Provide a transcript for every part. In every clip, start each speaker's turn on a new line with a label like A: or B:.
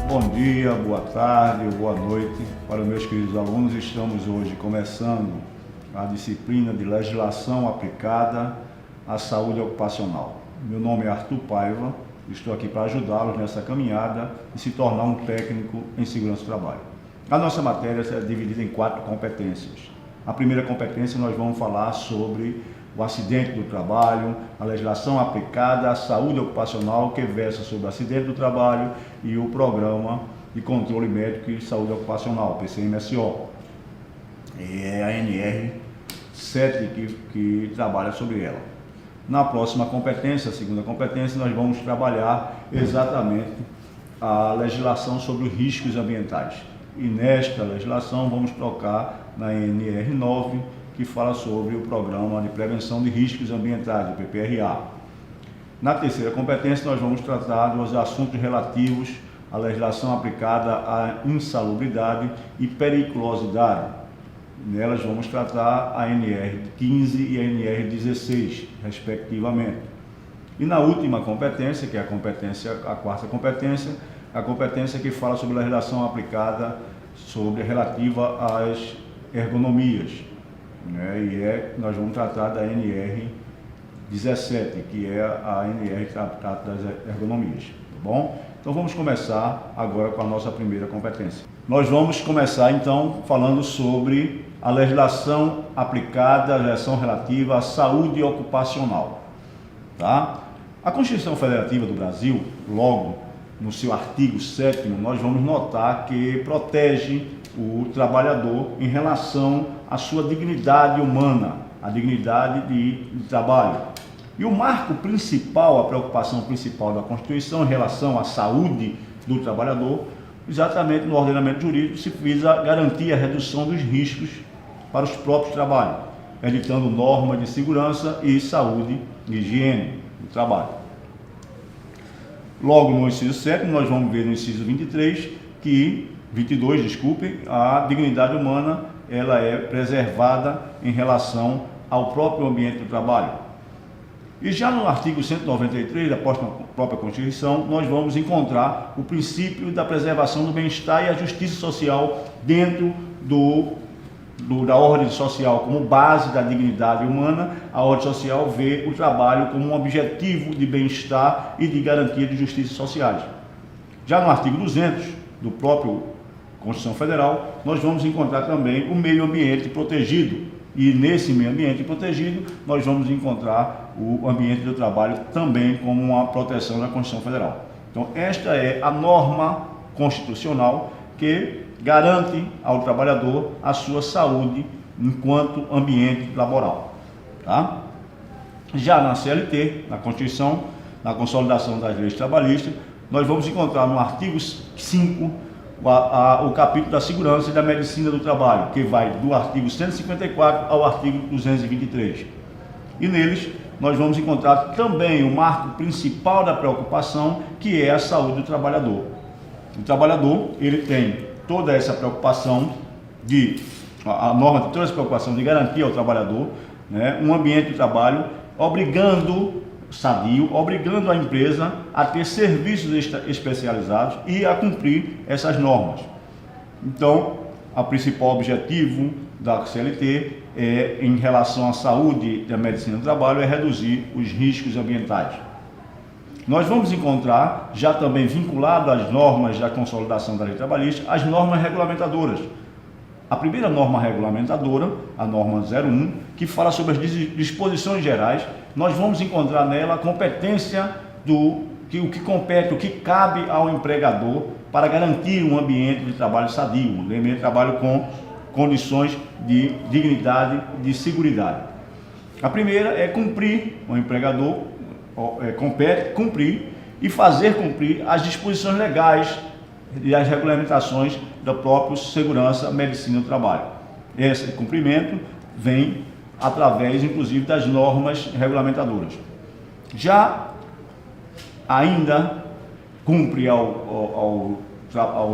A: Bom dia, boa tarde ou boa noite para meus queridos alunos. Estamos hoje começando a disciplina de Legislação Aplicada à Saúde Ocupacional. Meu nome é Arthur Paiva, estou aqui para ajudá-los nessa caminhada e se tornar um técnico em segurança do trabalho. A nossa matéria é dividida em 4 competências. A primeira competência nós vamos falar sobre o acidente do trabalho, a legislação aplicada à saúde ocupacional, que versa sobre o acidente do trabalho, e o Programa de Controle Médico e Saúde Ocupacional, PCMSO. E é a NR7 que trabalha sobre ela. Na próxima competência, a segunda competência, nós vamos trabalhar exatamente a legislação sobre os riscos ambientais. E nesta legislação vamos tocar na NR9, que fala sobre o Programa de Prevenção de Riscos Ambientais, o PPRA. Na terceira competência, nós vamos tratar dos assuntos relativos à legislação aplicada à insalubridade e periculosidade. Nelas vamos tratar a NR15 e a NR16, respectivamente. E na última competência, que é a quarta competência, a competência que fala sobre a legislação aplicada relativa às ergonomias. Nós vamos tratar da NR17, que é a NR que trata das ergonomias, tá bom? Então vamos começar agora com a nossa primeira competência. Nós vamos começar então falando sobre a legislação aplicada, a legislação relativa à saúde ocupacional, tá? A Constituição Federativa do Brasil, logo no seu artigo 7º, nós vamos notar que protege o trabalhador em relação à sua dignidade humana, a dignidade de trabalho. E o marco principal, a preocupação principal da Constituição em relação à saúde do trabalhador, exatamente no ordenamento jurídico, se visa garantir a redução dos riscos para os próprios trabalhos, editando normas de segurança e saúde e higiene do trabalho. Logo no inciso 7, nós vamos ver no inciso 22, a dignidade humana ela é preservada em relação ao próprio ambiente do trabalho. E já no artigo 193 da própria Constituição, nós vamos encontrar o princípio da preservação do bem-estar e a justiça social dentro da ordem social como base da dignidade humana. A ordem social vê o trabalho como um objetivo de bem-estar e de garantia de justiça sociais. Já no artigo 200 do próprio Constituição Federal, nós vamos encontrar também o meio ambiente protegido. E nesse meio ambiente protegido, nós vamos encontrar o ambiente do trabalho também como uma proteção da Constituição Federal. Então, esta é a norma constitucional que garante ao trabalhador a sua saúde enquanto ambiente laboral. Tá? Já na CLT, na Constituição, na Consolidação das Leis Trabalhistas, nós vamos encontrar no artigo 5 o capítulo da segurança e da medicina do trabalho, que vai do artigo 154 ao artigo 223. E neles nós vamos encontrar também o marco principal da preocupação, que é a saúde do trabalhador. O trabalhador, ele tem toda essa preocupação a norma de toda essa preocupação de garantir ao trabalhador, um ambiente de trabalho sadio, obrigando a empresa a ter serviços especializados e a cumprir essas normas. Então, o principal objetivo da CLT em relação à saúde e à medicina do trabalho é reduzir os riscos ambientais. Nós vamos encontrar, já também vinculado às normas da consolidação da lei trabalhista, as normas regulamentadoras. A primeira norma regulamentadora, a norma 01, que fala sobre as disposições gerais, nós vamos encontrar nela a competência o que cabe ao empregador para garantir um ambiente de trabalho sadio, um ambiente de trabalho com condições de dignidade e de seguridade. A primeira é o empregador compete cumprir e fazer cumprir as disposições legais e as regulamentações da própria segurança, medicina do trabalho. Esse cumprimento vem através, inclusive, das normas regulamentadoras. Já ainda cumpre ao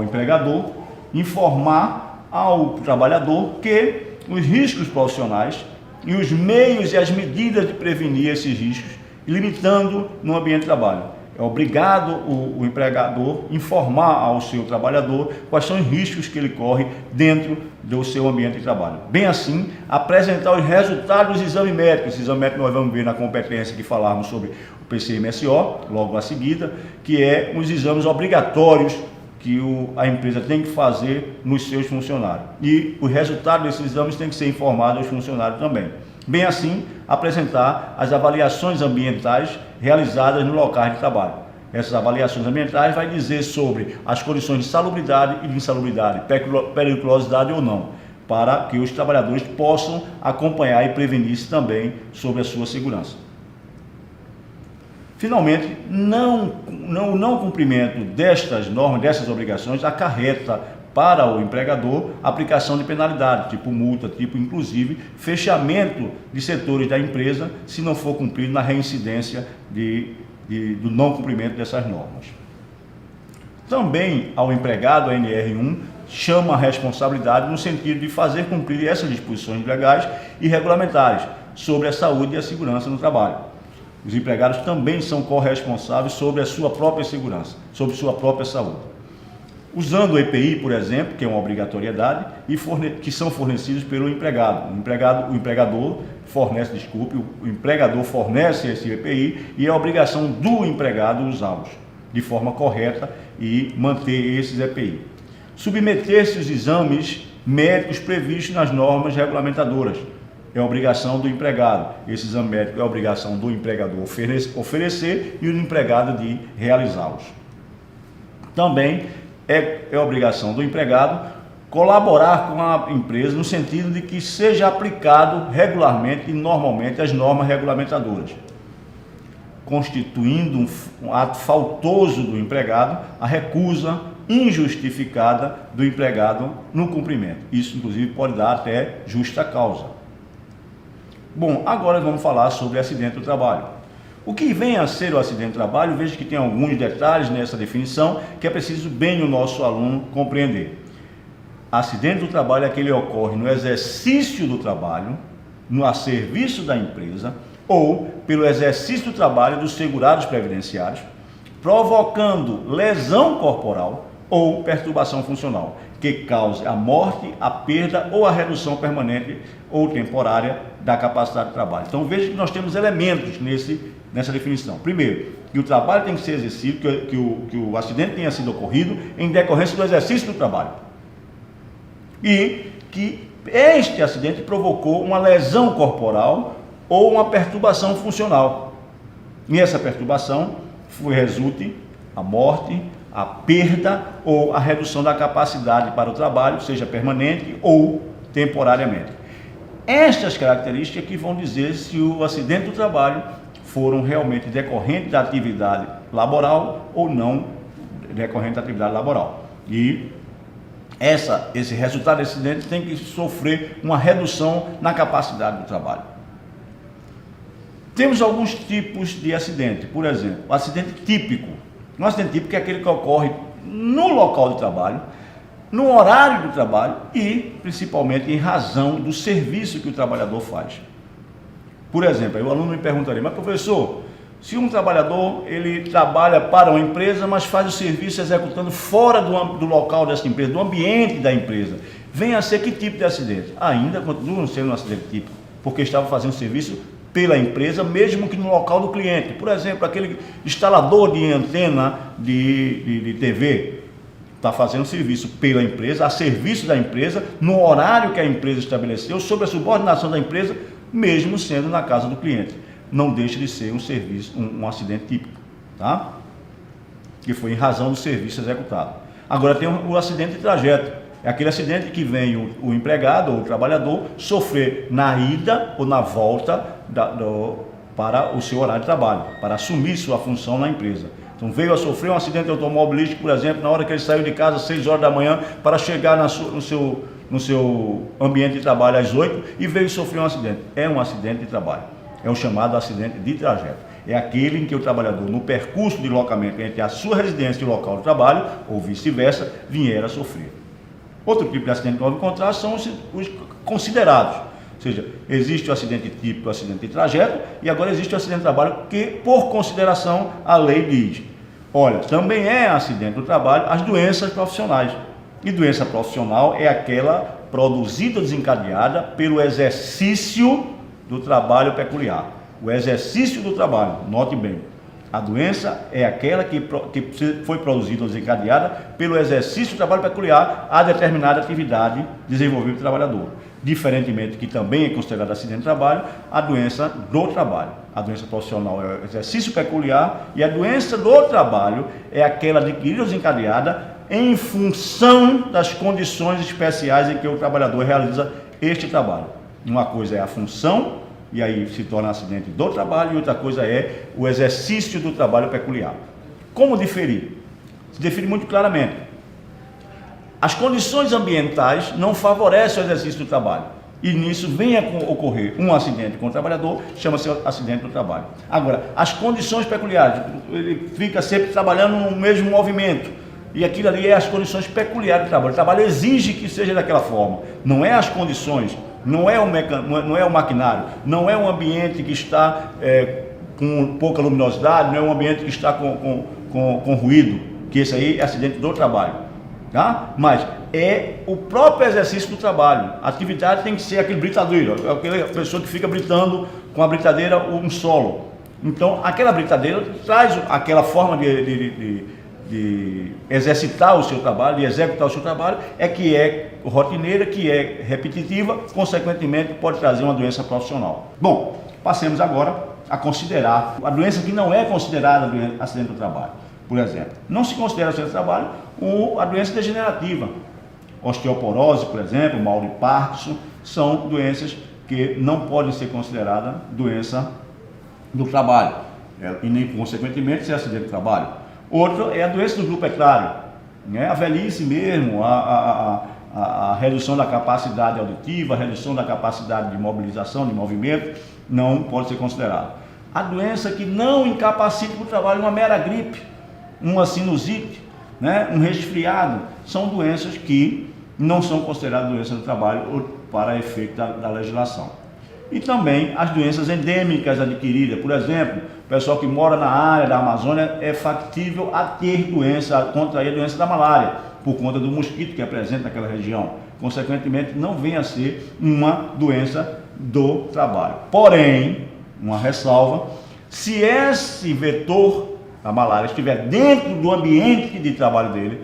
A: empregador informar ao trabalhador que os riscos profissionais e os meios e as medidas de prevenir esses riscos, limitando no ambiente de trabalho. É obrigado o empregador informar ao seu trabalhador quais são os riscos que ele corre dentro do seu ambiente de trabalho. Bem assim, apresentar os resultados dos exames médicos. Esse exame médico nós vamos ver na competência que falarmos sobre o PCMSO, logo a seguida, que é os exames obrigatórios que a empresa tem que fazer nos seus funcionários. E os resultados desses exames têm que ser informados aos funcionários também. Bem assim, apresentar as avaliações ambientais realizadas no local de trabalho. Essas avaliações ambientais vai dizer sobre as condições de salubridade e de insalubridade, periculosidade ou não, para que os trabalhadores possam acompanhar e prevenir-se também sobre a sua segurança. Finalmente, não cumprimento destas normas, dessas obrigações, acarreta para o empregador aplicação de penalidade, tipo multa, tipo inclusive fechamento de setores da empresa, se não for cumprido na reincidência do não cumprimento dessas normas. Também ao empregado, a NR1 chama a responsabilidade no sentido de fazer cumprir essas disposições legais e regulamentares sobre a saúde e a segurança no trabalho. Os empregados também são corresponsáveis sobre a sua própria segurança, sobre sua própria saúde. Usando o EPI, por exemplo, que é uma obrigatoriedade, e que são fornecidos pelo empregado. O empregador fornece esse EPI e é a obrigação do empregado usá-los de forma correta e manter esses EPI. Submeter-se aos exames médicos previstos nas normas regulamentadoras. É a obrigação do empregado. Esse exame médico é a obrigação do empregador oferecer e do empregado de realizá-los. Também é obrigação do empregado colaborar com a empresa no sentido de que seja aplicado regularmente e normalmente as normas regulamentadoras, constituindo um ato faltoso do empregado a recusa injustificada do empregado no cumprimento. Isso, inclusive, pode dar até justa causa. Bom, agora vamos falar sobre acidente do trabalho. O que vem a ser o acidente do trabalho, veja que tem alguns detalhes nessa definição que é preciso bem o nosso aluno compreender. Acidente do trabalho é aquele que ocorre no exercício do trabalho, a serviço da empresa ou pelo exercício do trabalho dos segurados previdenciários, provocando lesão corporal ou perturbação funcional, que cause a morte, a perda ou a redução permanente ou temporária da capacidade de trabalho. Então veja que nós temos elementos nessa definição. Primeiro, que o trabalho tem que ser exercido, que o acidente tenha sido ocorrido em decorrência do exercício do trabalho. E que este acidente provocou uma lesão corporal ou uma perturbação funcional. E essa perturbação resulte a morte, a perda ou a redução da capacidade para o trabalho, seja permanente ou temporariamente. Estas características que vão dizer se o acidente do trabalho foram realmente decorrentes da atividade laboral ou não decorrente da atividade laboral. E esse resultado desse acidente tem que sofrer uma redução na capacidade do trabalho. Temos alguns tipos de acidente. Por exemplo, o acidente típico. Um acidente típico é aquele que ocorre no local de trabalho, no horário do trabalho e, principalmente, em razão do serviço que o trabalhador faz. Por exemplo, aí o aluno me perguntaria, mas professor, se um trabalhador ele trabalha para uma empresa, mas faz o serviço executando fora do local dessa empresa, do ambiente da empresa, vem a ser que tipo de acidente? Ainda continua sendo um acidente típico, porque estava fazendo serviço pela empresa, mesmo que no local do cliente. Por exemplo, aquele instalador de antena de TV está fazendo serviço pela empresa, a serviço da empresa, no horário que a empresa estabeleceu, sob a subordinação da empresa, mesmo sendo na casa do cliente. Não deixa de ser um serviço, um acidente típico, tá? Que foi em razão do serviço executado. Agora tem o acidente de trajeto. É aquele acidente que vem o empregado ou o trabalhador sofrer na ida ou na volta para o seu horário de trabalho, para assumir sua função na empresa. Então veio a sofrer um acidente automobilístico, por exemplo, na hora que ele saiu de casa às 6 horas da manhã para chegar no seu ambiente de trabalho às 8 e veio sofrer um acidente. É um acidente de trabalho. É o chamado acidente de trajeto. É aquele em que o trabalhador, no percurso de deslocamento entre a sua residência e o local de trabalho, ou vice-versa, vier a sofrer. Outro tipo de acidente que nós vamos encontrar são os considerados. Ou seja, existe o acidente típico, o acidente de trajeto, e agora existe o acidente de trabalho que, por consideração, a lei diz: olha, também é acidente do trabalho as doenças profissionais. E doença profissional é aquela produzida ou desencadeada pelo exercício do trabalho peculiar. O exercício do trabalho, note bem, a doença é aquela que foi produzida ou desencadeada pelo exercício do trabalho peculiar a determinada atividade desenvolvida pelo trabalhador. Diferentemente, que também é considerado acidente de trabalho, a doença do trabalho. A doença profissional é o exercício peculiar e a doença do trabalho é aquela adquirida ou desencadeada em função das condições especiais em que o trabalhador realiza este trabalho. Uma coisa é a função, e aí se torna acidente do trabalho, e outra coisa é o exercício do trabalho peculiar. Como diferir? Se define muito claramente. As condições ambientais não favorecem o exercício do trabalho, e nisso vem a ocorrer um acidente com o trabalhador, chama-se acidente do trabalho. Agora, as condições peculiares, ele fica sempre trabalhando no mesmo movimento, e aquilo ali é as condições peculiares do trabalho. O trabalho exige que seja daquela forma, não é as condições, não é o maquinário, não é um ambiente que está com pouca luminosidade, não é um ambiente que está com ruído, que esse aí é acidente do trabalho, tá? Mas é o próprio exercício do trabalho. A atividade tem que ser aquele britadeiro, aquela pessoa que fica britando com a britadeira um solo. Então, aquela britadeira traz aquela forma de exercitar o seu trabalho, de executar o seu trabalho, que é rotineira, que é repetitiva, consequentemente pode trazer uma doença profissional. Bom, passemos agora a considerar a doença que não é considerada acidente do trabalho. Por exemplo, não se considera acidente do trabalho a doença degenerativa. Osteoporose, por exemplo, mal de Parkinson, são doenças que não podem ser consideradas doença do trabalho, e nem consequentemente ser acidente do trabalho. Outro é a doença do grupo etário, né? A velhice mesmo, a redução da capacidade auditiva, a redução da capacidade de mobilização, de movimento, não pode ser considerada. A doença que não incapacita para o trabalho, uma mera gripe, uma sinusite, né? Um resfriado, são doenças que não são consideradas doenças do trabalho para efeito da legislação. E também as doenças endêmicas adquiridas, por exemplo, o pessoal que mora na área da Amazônia é factível a ter contrair a doença da malária, por conta do mosquito que é presente naquela região. Consequentemente, não vem a ser uma doença do trabalho. Porém, uma ressalva, se esse vetor da malária estiver dentro do ambiente de trabalho dele,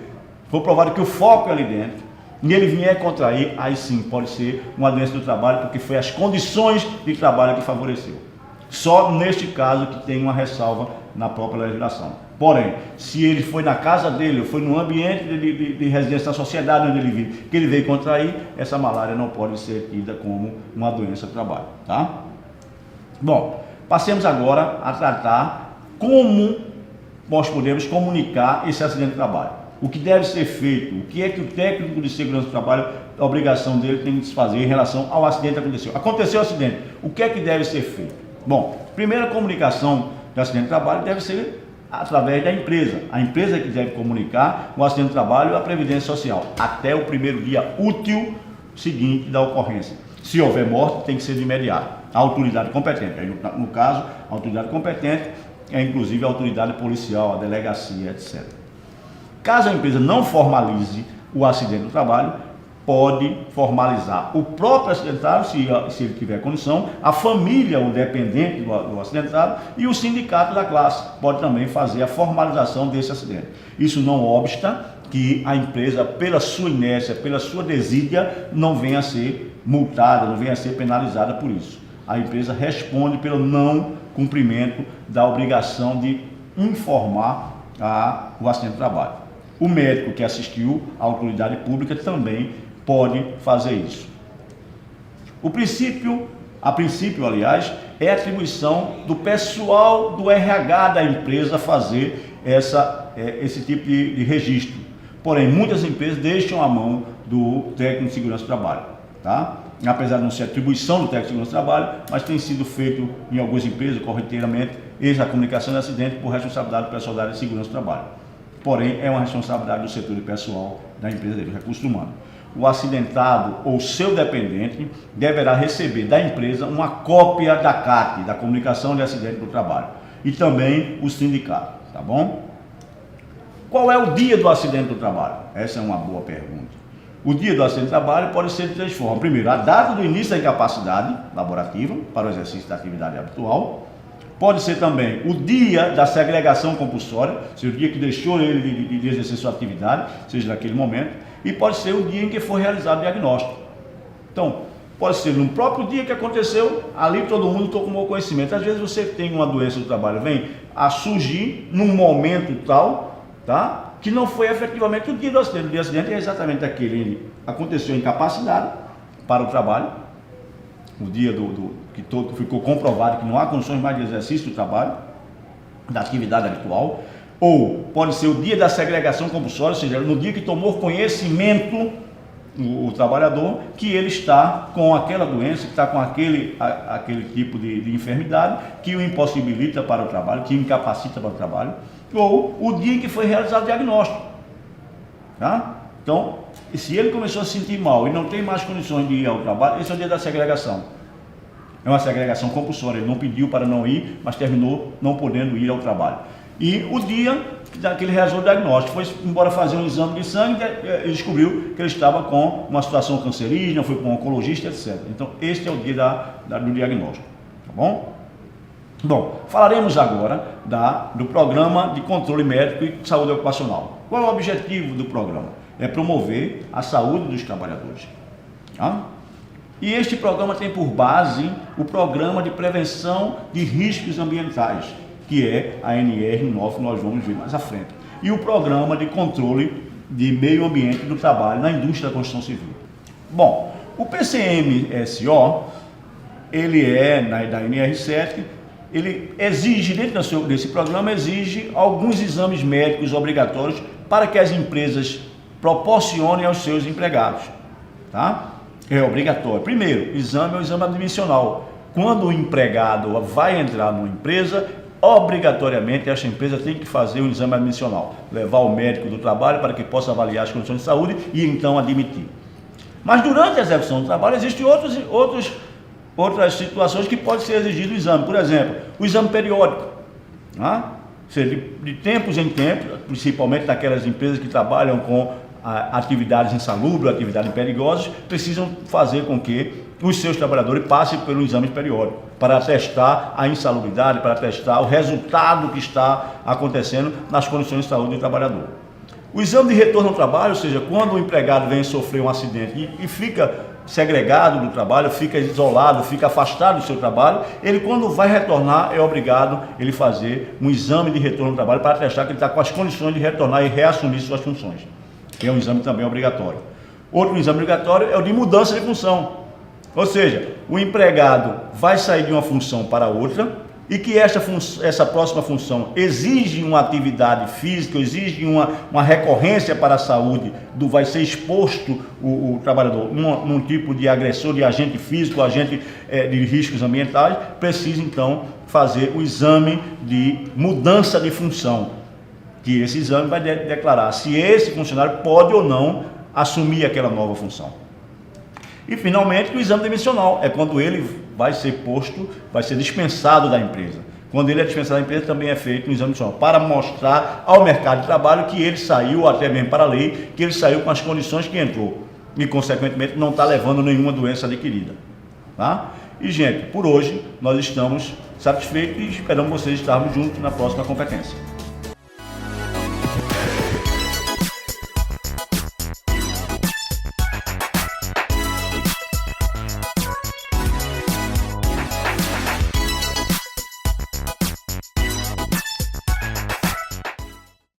A: for provado que o foco é ali dentro, e ele vier contrair, aí sim pode ser uma doença do trabalho, porque foi as condições de trabalho que favoreceu. Só neste caso que tem uma ressalva na própria legislação. Porém, se ele foi na casa dele, ou foi no ambiente de residência da sociedade onde ele vive, que ele veio contrair, essa malária não pode ser tida como uma doença do trabalho, tá? Bom, passemos agora a tratar como nós podemos comunicar esse acidente de trabalho. O que deve ser feito, o que é que o técnico de segurança do trabalho, a obrigação dele tem que se fazer em relação ao acidente que aconteceu. Aconteceu o acidente, o que é que deve ser feito? Bom, primeira comunicação do acidente de trabalho deve ser através da empresa. A empresa que deve comunicar o acidente de trabalho à Previdência Social, até o primeiro dia útil seguinte da ocorrência. Se houver morte, tem que ser de imediato. A autoridade competente, no caso, a autoridade competente é inclusive a autoridade policial, a delegacia, etc. Caso a empresa não formalize o acidente do trabalho, pode formalizar o próprio acidentado, se ele tiver condição, a família, o dependente do acidentado e o sindicato da classe pode também fazer a formalização desse acidente. Isso não obsta que a empresa, pela sua inércia, pela sua desídia, não venha a ser multada, não venha a ser penalizada por isso. A empresa responde pelo não cumprimento da obrigação de informar o acidente do trabalho. O médico que assistiu à autoridade pública também pode fazer isso. A princípio, aliás, é atribuição do pessoal do RH da empresa fazer esse tipo de registro. Porém, muitas empresas deixam a mão do técnico de segurança do trabalho, tá? Apesar de não ser atribuição do técnico de segurança do trabalho, mas tem sido feito em algumas empresas corriqueiramente a comunicação de acidente por responsabilidade do pessoal da área de segurança do trabalho. Porém, é uma responsabilidade do setor de pessoal da empresa de recursos humanos. o acidentado ou seu dependente deverá receber da empresa uma cópia da CAT, da Comunicação de Acidente do Trabalho, e também o sindicato, tá bom? Qual é o dia do acidente do trabalho? Essa é uma boa pergunta. O dia do acidente do trabalho pode ser de três formas. Primeiro, a data do início da incapacidade laborativa para o exercício da atividade habitual. Pode ser também o dia da segregação compulsória, seja o dia que deixou ele de exercer sua atividade, seja naquele momento. E pode ser o dia em que foi realizado o diagnóstico. Então, pode ser no próprio dia que aconteceu, ali todo mundo tomou conhecimento. Às vezes você tem uma doença do trabalho, vem a surgir num momento tal, tá? Que não foi efetivamente o dia do acidente. O dia do acidente é exatamente aquele, aconteceu incapacidade para o trabalho, o dia que todo ficou comprovado que não há condições mais de exercício do trabalho, da atividade habitual, ou pode ser o dia da segregação compulsória, ou seja, no dia que tomou conhecimento o trabalhador que ele está com aquela doença, que está com aquele tipo de enfermidade que o impossibilita para o trabalho, que o incapacita para o trabalho, ou o dia em que foi realizado o diagnóstico, tá? Então, se ele começou a se sentir mal e não tem mais condições de ir ao trabalho, esse é o dia da segregação. É uma segregação compulsória, ele não pediu para não ir, mas terminou não podendo ir ao trabalho. E o dia que ele realizou o diagnóstico, foi embora fazer um exame de sangue e descobriu que ele estava com uma situação cancerígena, foi para um oncologista, etc. Então, este é o dia do diagnóstico, tá bom? Bom, falaremos agora do Programa de Controle Médico e Saúde Ocupacional. Qual é o objetivo do programa? É promover a saúde dos trabalhadores. Tá? E este programa tem por base o Programa de Prevenção de Riscos Ambientais, que é a NR9, que nós vamos ver mais à frente. E o Programa de Controle de Meio Ambiente do Trabalho na Indústria da Construção Civil. Bom, o PCMSO, ele é da NR7, ele exige, dentro desse programa, exige alguns exames médicos obrigatórios para que as empresas proporcionem aos seus empregados, tá? É obrigatório. Primeiro, exame é o exame admissional. Quando o empregado vai entrar numa empresa, obrigatoriamente essa empresa tem que fazer o exame admissional, levar o médico do trabalho para que possa avaliar as condições de saúde e então admitir. Mas durante a execução do trabalho existem outras situações que pode ser exigido o exame. Por exemplo, o exame periódico, tá? Ou seja, de tempos em tempos, principalmente naquelas empresas que trabalham com atividades insalubres, atividades perigosas, precisam fazer com que os seus trabalhadores passem pelo exame periódico para testar a insalubridade, para testar o resultado que está acontecendo nas condições de saúde do trabalhador. O exame de retorno ao trabalho, ou seja, quando o empregado vem sofrer um acidente e fica segregado do trabalho, fica isolado, fica afastado do seu trabalho, ele quando vai retornar é obrigado ele fazer um exame de retorno ao trabalho para testar que ele está com as condições de retornar e reassumir suas funções, que é um exame também obrigatório. Outro exame obrigatório é o de mudança de função, ou seja, o empregado vai sair de uma função para outra e que essa próxima função exige uma atividade física, exige uma recorrência para a saúde, vai ser exposto o trabalhador num tipo de agressor, de agente físico, agente de riscos ambientais, precisa então fazer o exame de mudança de função, que esse exame vai declarar se esse funcionário pode ou não assumir aquela nova função. E finalmente o exame demissional, é quando ele vai ser dispensado da empresa. Quando ele é dispensado da empresa, também é feito um exame demissional, para mostrar ao mercado de trabalho que ele saiu, até mesmo para a lei, que ele saiu com as condições que entrou e, consequentemente, não está levando nenhuma doença adquirida. Tá? E, gente, por hoje, nós estamos satisfeitos e esperamos vocês estarmos juntos na próxima competência.